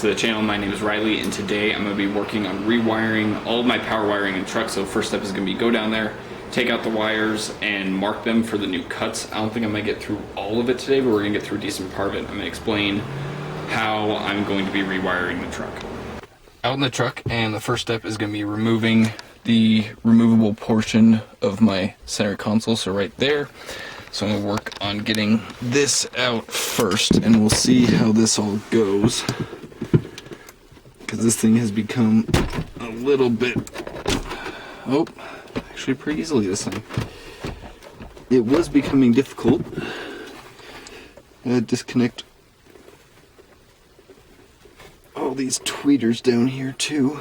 to the channel. My name is Riley, and today I'm going to be working on rewiring all of my power wiring in truck. So first step is going to be go down there, take out the wires, and mark them for the new cuts. I don't think I'm going to get through all of it today, but we're going to get through a decent part of it. I'm going to explain how I'm going to be rewiring the truck. Out in the truck, and the first step is going to be removing the removable portion of my center console, so right there. So I'm going to work on getting this out first, and we'll see how this all goes, because this thing has become a little bit, actually pretty easily this time. It was becoming difficult. Disconnect all these tweeters down here too,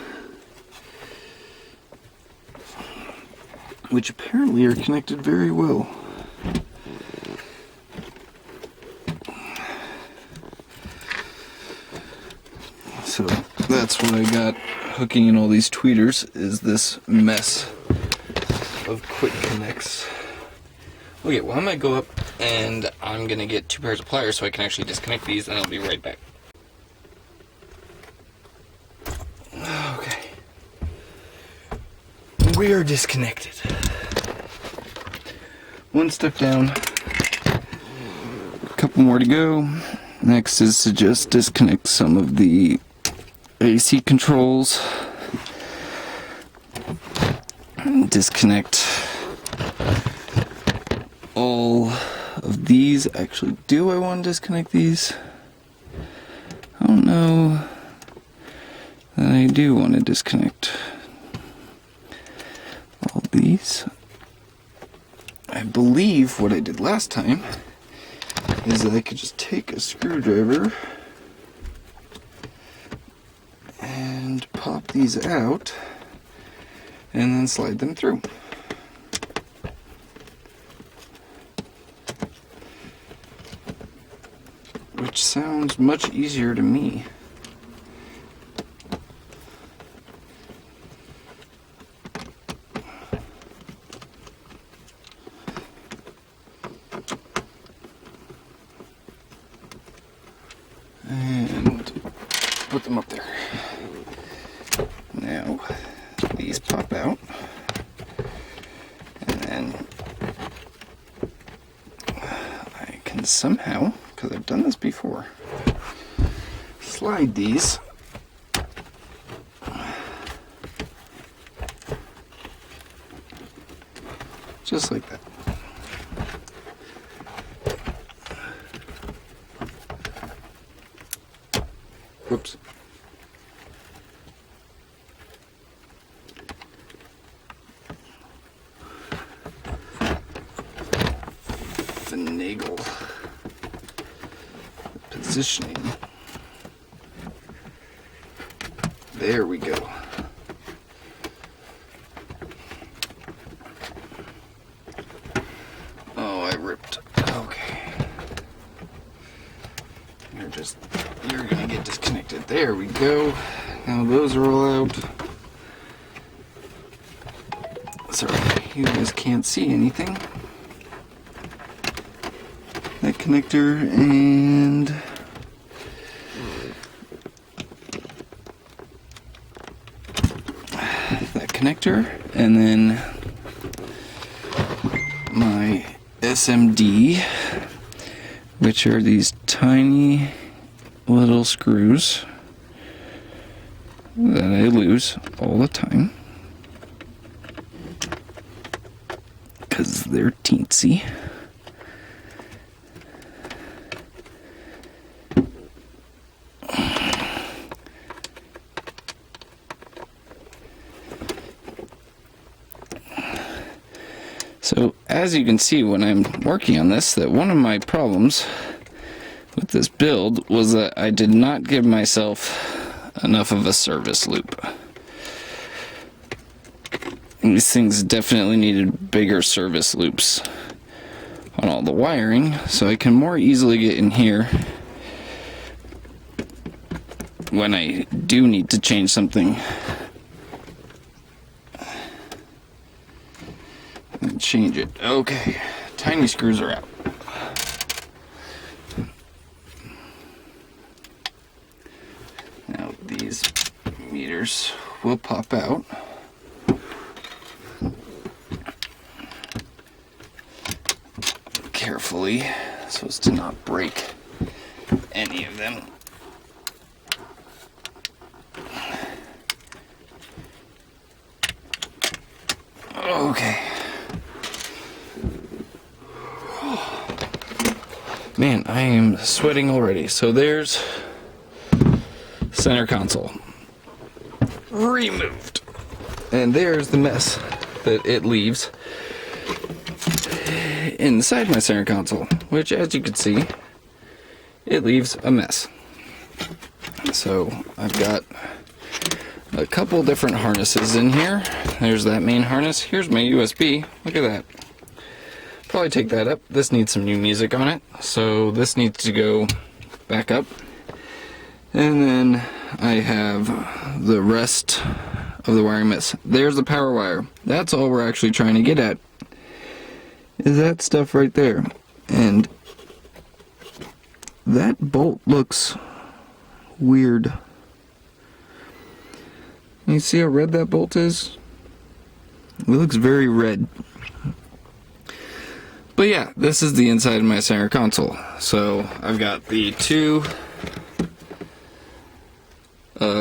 which apparently are connected very well. So that's what I got hooking in all these tweeters, is this mess of quick connects. Okay, well, I might go up and I'm gonna get 2 pairs of pliers so I can actually disconnect these, and I'll be right back. Okay. We are disconnected. One step down. A couple more to go. Next is to just disconnect some of the AC controls. Disconnect all of these. Actually, do I want to disconnect these? I don't know that I do want to disconnect all these. I believe what I did last time is that I could just take a screwdriver and pop these out and then slide them through. Which sounds much easier to me. And put them up there. Now these pop out, and then I can somehow, because I've done this before, slide these just like that. Whoops. Finagle the positioning. There we go. Oh, I ripped. Okay. You're gonna get disconnected. There we go. Now those are all out. Sorry, you guys can't see anything. That connector and that connector, and then my SMD, which are these tiny little screws that I lose all the time because they're teensy. So as you can see when I'm working on this, that one of my problems with this build was that I did not give myself enough of a service loop. And these things definitely needed bigger service loops on all the wiring, so I can more easily get in here when I do need to change something. And change it. Okay, tiny screws are out. Now meters will pop out. Carefully, so as to not break any of them. Okay. Man, I am sweating already. So there's center console removed. And there's the mess that it leaves inside my center console, which, as you can see, it leaves a mess. So I've got a couple different harnesses in here. There's that main harness. Here's my USB. Look at that. Probably take that up. This needs some new music on it, so this needs to go back up. And then I have the rest of the wiring mess. There's the power wire. That's all we're actually trying to get at, is that stuff right there. And that bolt looks weird. You see how red that bolt is? It looks very red. But yeah, this is the inside of my center console. So I've got the two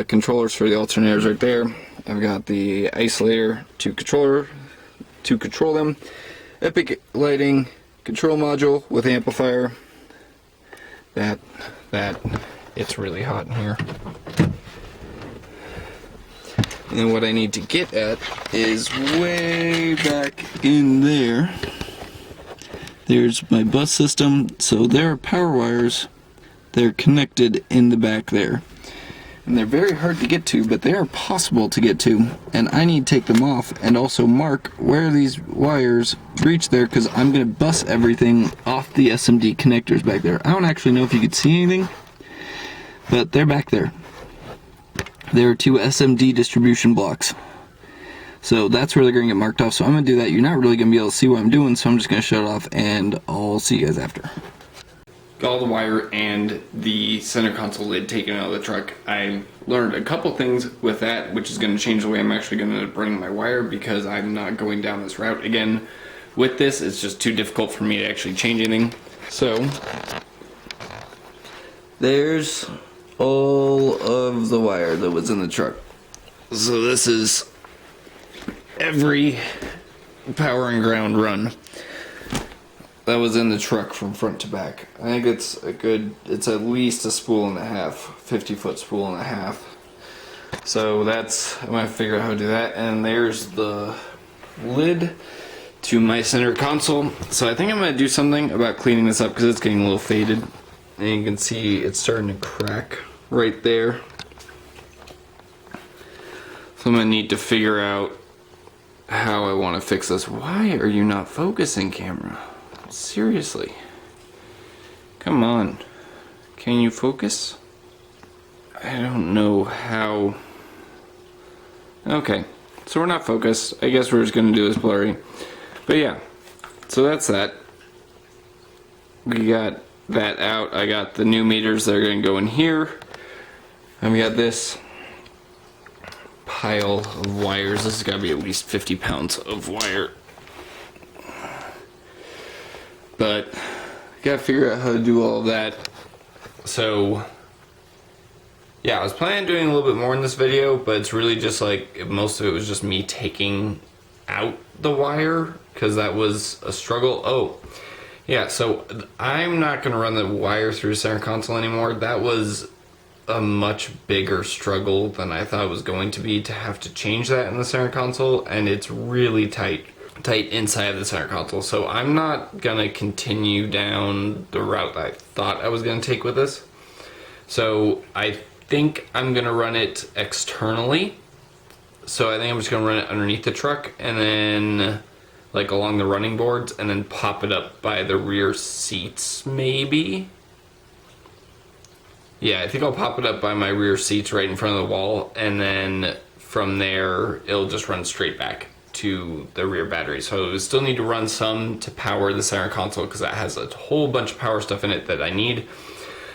controllers for the alternators right there. I've got the isolator to control them. Epic lighting control module with amplifier. That it's really hot in here. And what I need to get at is way back in there. There's my bus system. So there are power wires. They're connected in the back there. And they're very hard to get to, but they are possible to get to. And I need to take them off and also mark where these wires reach there, because I'm going to bus everything off the SMD connectors back there. I don't actually know if you could see anything, but they're back there. There are two SMD distribution blocks. So that's where they're going to get marked off. So I'm going to do that. You're not really going to be able to see what I'm doing, so I'm just going to shut it off, and I'll see you guys after. Got all the wire and the center console lid taken out of the truck. I learned a couple things with that, which is going to change the way I'm actually going to bring my wire, because I'm not going down this route again. With this, it's just too difficult for me to actually change anything. So there's all of the wire that was in the truck. So this is every power and ground run that was in the truck from front to back. I think it's at least a spool and a half, 50-foot spool and a half. So I'm gonna figure out how to do that. And there's the lid to my center console. So I think I'm gonna do something about cleaning this up, because it's getting a little faded. And you can see it's starting to crack right there. So I'm gonna need to figure out how I want to fix this. Why are you not focusing, camera? Seriously. Come on. Can you focus? I don't know how. Okay. So we're not focused. I guess we're just going to do this blurry. But yeah. So that's that. We got that out. I got the new meters that are going to go in here. And we got this pile of wires. This has got to be at least 50 pounds of wire. But gotta figure out how to do all of that. So yeah, I was planning on doing a little bit more in this video, but it's really just like most of it was just me taking out the wire, because that was a struggle. Oh yeah, so I'm not gonna run the wire through the center console anymore. That was a much bigger struggle than I thought it was going to be, to have to change that in the center console, and it's really tight inside of the center console. So I'm not gonna continue down the route that I thought I was gonna take with this. So I think I'm gonna run it externally. So I think I'm just gonna run it underneath the truck, and then like along the running boards, and then pop it up by the rear seats maybe. Yeah, I think I'll pop it up by my rear seats right in front of the wall, and then from there it'll just run straight back to the rear battery. So I still need to run some to power the center console, because that has a whole bunch of power stuff in it that I need.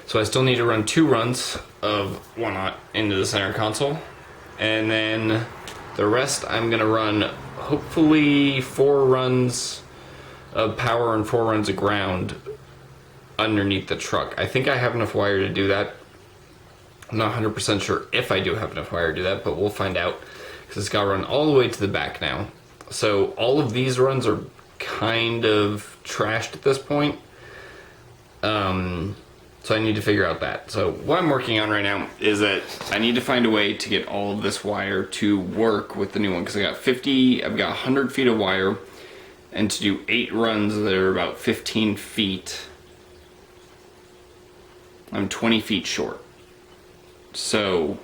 So I still need to run 2 runs of 1/0 into the center console. And then the rest I'm gonna run hopefully 4 runs of power and 4 runs of ground underneath the truck. I think I have enough wire to do that. I'm not 100% sure if I do have enough wire to do that, but we'll find out, because it's got to run all the way to the back now. So all of these runs are kind of trashed at this point. So I need to figure out that. So what I'm working on right now is that I need to find a way to get all of this wire to work with the new one, because I've got 100 feet of wire, and to do 8 runs that are about 15 feet, I'm 20 feet short. So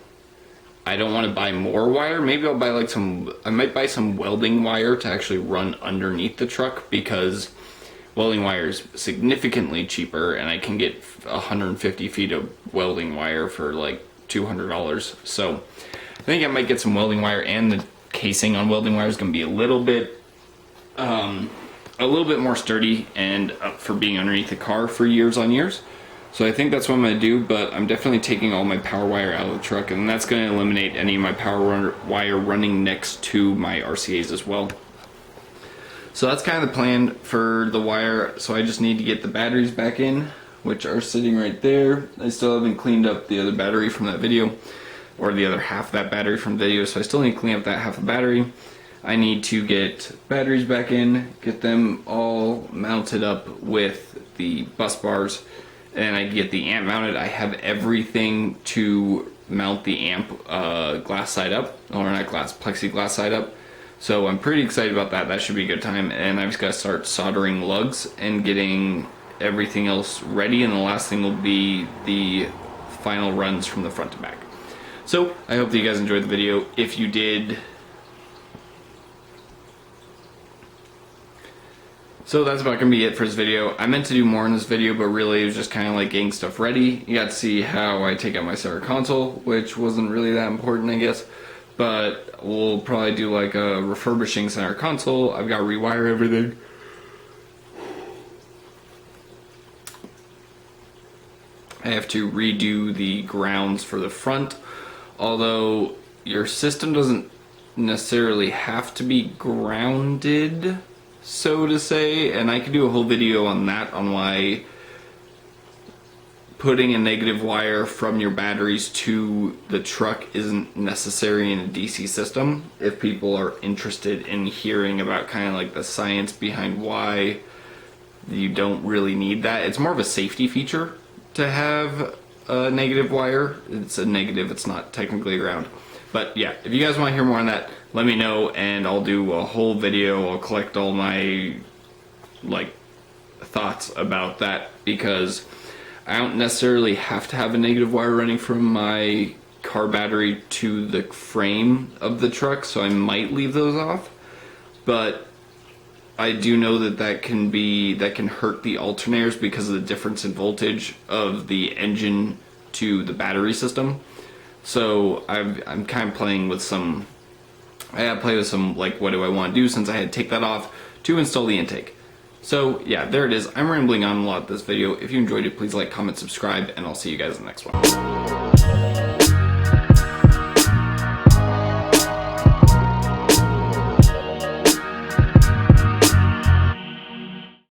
I don't want to buy more wire. Maybe I'll buy like I might buy some welding wire to actually run underneath the truck, because welding wire is significantly cheaper, and I can get 150 feet of welding wire for like $200. So I think I might get some welding wire, and the casing on welding wire is going to be a little bit more sturdy and up for being underneath the car for years on years. So I think that's what I'm going to do, but I'm definitely taking all my power wire out of the truck, and that's going to eliminate any of my power wire running next to my RCAs as well. So that's kind of the plan for the wire. So I just need to get the batteries back in, which are sitting right there. I still haven't cleaned up the other battery from that video, or the other half of that battery from the video, so I still need to clean up that half of the battery. I need to get batteries back in, get them all mounted up with the bus bars, and I get the amp mounted. I have everything to mount the amp glass side up, or not glass, plexiglass side up. So I'm pretty excited about that. That should be a good time. And I've just got to start soldering lugs and getting everything else ready. And the last thing will be the final runs from the front to back. So I hope that you guys enjoyed the video. If you did, so that's about gonna be it for this video. I meant to do more in this video, but really it was just kind of like getting stuff ready. You got to see how I take out my center console, which wasn't really that important, I guess. But we'll probably do like a refurbishing center console. I've got to rewire everything. I have to redo the grounds for the front, although your system doesn't necessarily have to be grounded, so to say, and I could do a whole video on that, on why putting a negative wire from your batteries to the truck isn't necessary in a DC system, if people are interested in hearing about kind of like the science behind why you don't really need that. It's more of a safety feature to have a negative wire. It's a negative, it's not technically ground. But yeah, if you guys want to hear more on that, let me know, and I'll do a whole video. I'll collect all my like thoughts about that, because I don't necessarily have to have a negative wire running from my car battery to the frame of the truck, so I might leave those off. But I do know that can hurt the alternators because of the difference in voltage of the engine to the battery system. So I'm kind of playing with some. I gotta play with some, like, what do I want to do, since I had to take that off to install the intake. So yeah, there it is. I'm rambling on a lot this video. If you enjoyed it, please like, comment, subscribe, and I'll see you guys in the next one.